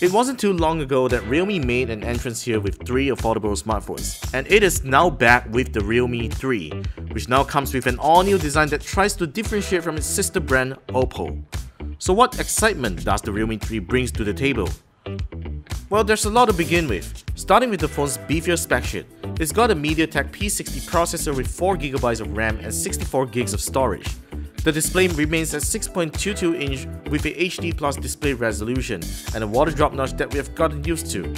It wasn't too long ago that Realme made an entrance here with 3 affordable smartphones, and it is now back with the Realme 3, which now comes with an all-new design that tries to differentiate from its sister brand Oppo. So what excitement does the Realme 3 brings to the table? Well, there's a lot to begin with. Starting with the phone's beefier spec sheet, it's got a MediaTek P60 processor with 4GB of RAM and 64GB of storage. The display remains at 6.22 inch with a HD Plus display resolution and a water drop notch that we have gotten used to.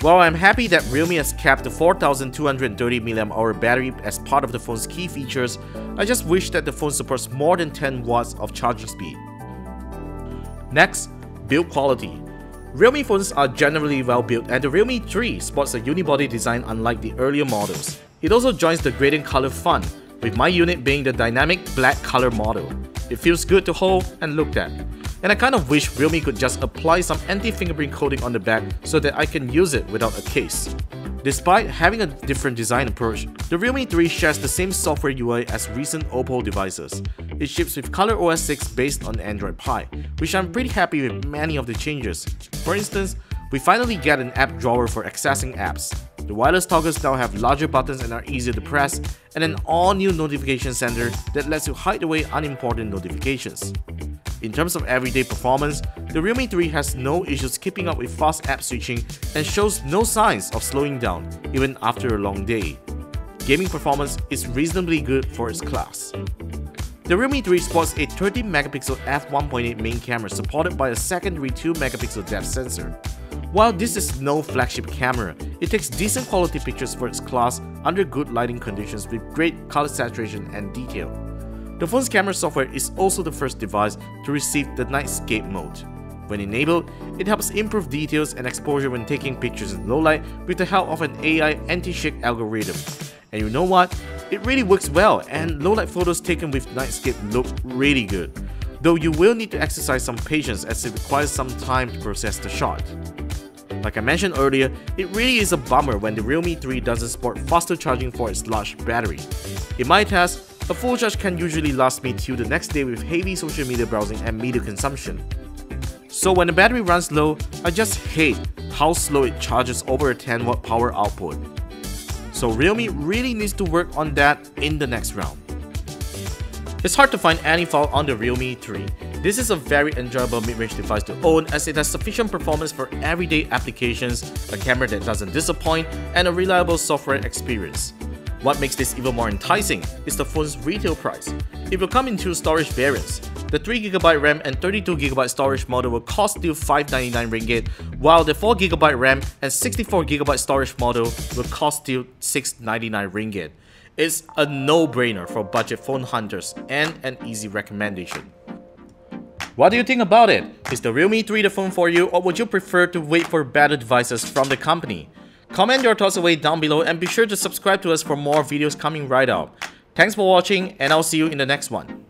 While I'm happy that Realme has kept the 4230 mAh battery as part of the phone's key features, I just wish that the phone supports more than 10 watts of charging speed. Next, build quality. Realme phones are generally well built, and the Realme 3 sports a unibody design unlike the earlier models. It also joins the gradient color fun, with my unit being the dynamic black color model. It feels good to hold and look at. And I kind of wish Realme could just apply some anti-fingerprint coating on the back so that I can use it without a case. Despite having a different design approach, the Realme 3 shares the same software UI as recent Oppo devices. It ships with ColorOS 6 based on Android Pie, which I'm pretty happy with many of the changes. For instance, we finally get an app drawer for accessing apps. The wireless toggles now have larger buttons and are easier to press, and an all-new notification center that lets you hide away unimportant notifications. In terms of everyday performance, the Realme 3 has no issues keeping up with fast app switching and shows no signs of slowing down even after a long day. Gaming performance is reasonably good for its class. The Realme 3 sports a 30MP f1.8 main camera supported by a secondary 2MP depth sensor. While this is no flagship camera, it takes decent quality pictures for its class under good lighting conditions with great color saturation and detail. The phone's camera software is also the first device to receive the nightscape mode. When enabled, it helps improve details and exposure when taking pictures in low light with the help of an AI anti-shake algorithm. And you know what? It really works well, and low light photos taken with nightscape look really good. Though you will need to exercise some patience as it requires some time to process the shot. Like I mentioned earlier, it really is a bummer when the Realme 3 doesn't support faster charging for its large battery. In my test, a full charge can usually last me till the next day with heavy social media browsing and media consumption. So when the battery runs low, I just hate how slow it charges over a 10W power output. So Realme really needs to work on that in the next round. It's hard to find any fault on the Realme 3. This is a very enjoyable mid-range device to own as it has sufficient performance for everyday applications, a camera that doesn't disappoint, and a reliable software experience. What makes this even more enticing is the phone's retail price. It will come in 2 storage variants. The 3GB RAM and 32GB storage model will cost you 599 ringgit, while the 4GB RAM and 64GB storage model will cost you 699 ringgit. It's a no-brainer for budget phone hunters and an easy recommendation. What do you think about it? Is the Realme 3 the phone for you, or would you prefer to wait for better devices from the company? Comment your thoughts away down below and be sure to subscribe to us for more videos coming right up. Thanks for watching, and I'll see you in the next one.